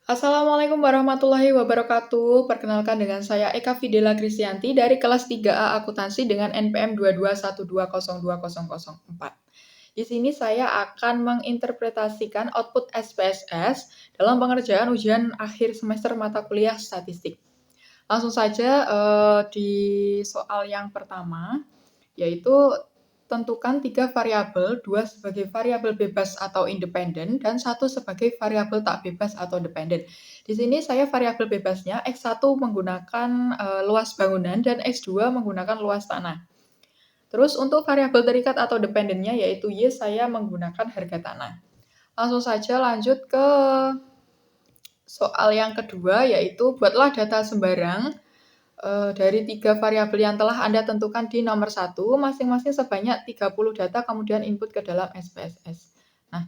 Assalamualaikum warahmatullahi wabarakatuh. Perkenalkan dengan saya Eka Fidela Krisyanti dari kelas 3A Akuntansi dengan NPM 221202004. Di sini saya akan menginterpretasikan output SPSS dalam pengerjaan ujian akhir semester mata kuliah statistik. Langsung saja di soal yang pertama, yaitu tentukan 3 variabel, 2 sebagai variabel bebas atau independen, dan 1 sebagai variabel tak bebas atau dependen. Di sini saya variabel bebasnya X1 menggunakan luas bangunan dan X2 menggunakan luas tanah. Terus untuk variabel terikat atau dependennya yaitu Y saya menggunakan harga tanah. Langsung saja lanjut ke soal yang kedua, yaitu buatlah data sembarang dari 3 variabel yang telah Anda tentukan di nomor 1, masing-masing sebanyak 30 data kemudian input ke dalam SPSS. Nah,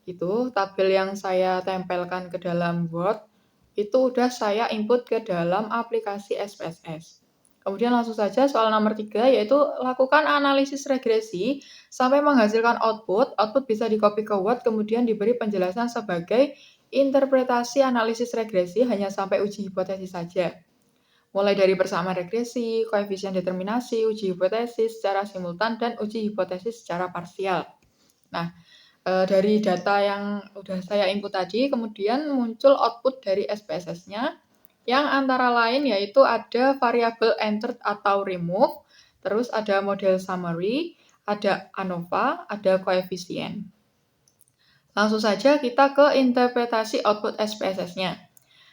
itu tabel yang saya tempelkan ke dalam Word, itu udah saya input ke dalam aplikasi SPSS. Kemudian langsung saja soal nomor 3, yaitu lakukan analisis regresi sampai menghasilkan output. Output bisa di-copy ke Word, kemudian diberi penjelasan sebagai interpretasi analisis regresi hanya sampai uji hipotesis saja. Mulai dari persamaan regresi, koefisien determinasi, uji hipotesis secara simultan, dan uji hipotesis secara parsial. Nah, dari data yang udah saya input tadi, kemudian muncul output dari SPSS-nya, yang antara lain yaitu ada variabel entered atau remove, terus ada model summary, ada ANOVA, ada koefisien. Langsung saja kita ke interpretasi output SPSS-nya.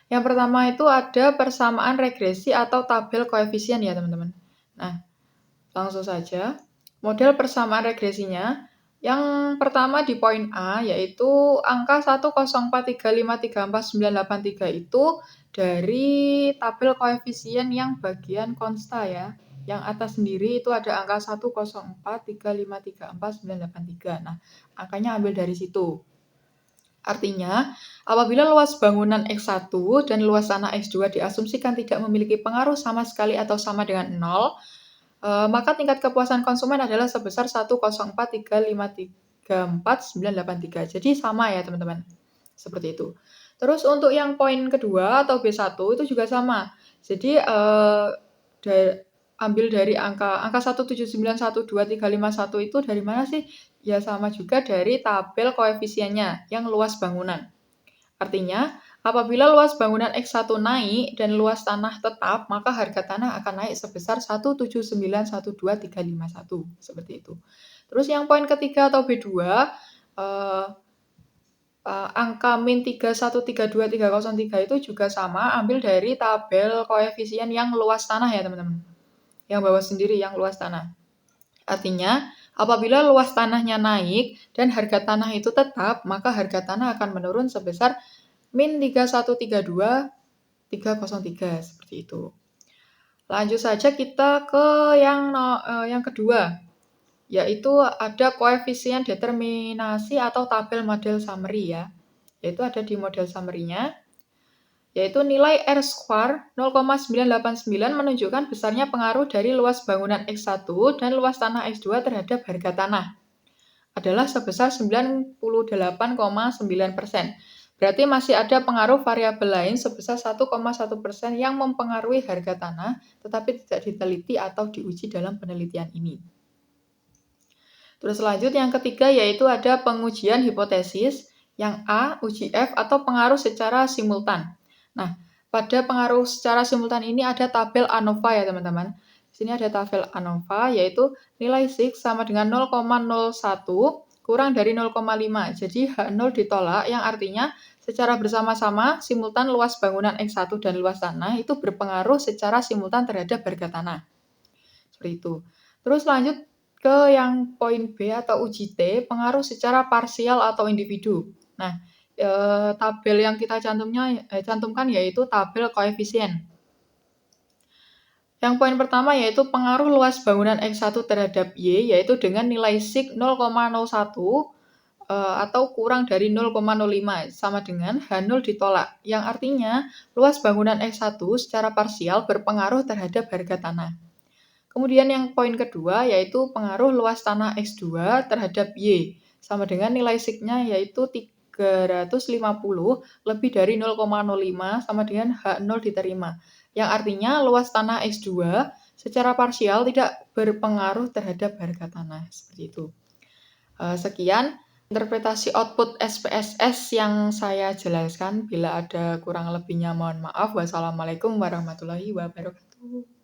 Yang pertama itu ada persamaan regresi atau tabel koefisien ya teman-teman. Nah, langsung saja. Model persamaan regresinya, yang pertama di poin A, yaitu angka 10435349983 itu dari tabel koefisien yang bagian konsta ya. Yang atas sendiri itu ada angka 10435349983. Nah, angkanya ambil dari situ. Artinya, apabila luas bangunan X1 dan luas tanah X2 diasumsikan tidak memiliki pengaruh sama sekali atau sama dengan 0, maka tingkat kepuasan konsumen adalah sebesar 10435349983. Jadi sama ya teman-teman. Seperti itu. Terus untuk yang poin kedua atau B1 itu juga sama. Jadi ambil dari angka 1791231 itu dari mana sih? Ya sama juga dari tabel koefisiennya yang luas bangunan. Artinya, apabila luas bangunan X1 naik dan luas tanah tetap, maka harga tanah akan naik sebesar 1791231. Seperti itu. Terus yang poin ketiga atau B2, angka min 3132303 itu juga sama, ambil dari tabel koefisien yang luas tanah ya teman-teman. Yang bawah sendiri yang luas tanah. Artinya, apabila luas tanahnya naik dan harga tanah itu tetap, maka harga tanah akan menurun sebesar min 3132303 seperti itu. Lanjut saja kita ke yang kedua, yaitu ada koefisien determinasi atau tabel model summary ya. Yaitu ada di model summary-nya, yaitu nilai R² 0,989 menunjukkan besarnya pengaruh dari luas bangunan X1 dan luas tanah X2 terhadap harga tanah adalah sebesar 98,9%. Berarti masih ada pengaruh variabel lain sebesar 1,1% yang mempengaruhi harga tanah, tetapi tidak diteliti atau diuji dalam penelitian ini. Terus lanjut yang ketiga yaitu ada pengujian hipotesis, yang A, uji F atau pengaruh secara simultan. Nah, pada pengaruh secara simultan ini ada tabel ANOVA ya teman-teman. Di sini ada tabel ANOVA yaitu nilai Sig sama dengan 0,01 kurang dari 0,5. Jadi H0 ditolak yang artinya secara bersama-sama simultan luas bangunan X1 dan luas tanah itu berpengaruh secara simultan terhadap harga tanah. Seperti itu. Terus lanjut ke yang poin B atau uji T, pengaruh secara parsial atau individu. Nah, tabel yang kita cantumkan yaitu tabel koefisien. Yang poin pertama yaitu pengaruh luas bangunan X1 terhadap Y, yaitu dengan nilai Sig 0,01 atau kurang dari 0,05, sama dengan H0 ditolak, yang artinya luas bangunan X1 secara parsial berpengaruh terhadap harga tanah. Kemudian yang poin kedua yaitu pengaruh luas tanah X2 terhadap Y, sama dengan nilai Sig-nya yaitu 350 lebih dari 0,05 sama dengan H0 diterima. Yang artinya luas tanah X2 secara parsial tidak berpengaruh terhadap harga tanah. Seperti itu. Sekian interpretasi output SPSS yang saya jelaskan. Bila ada kurang lebihnya mohon maaf. Wassalamualaikum warahmatullahi wabarakatuh.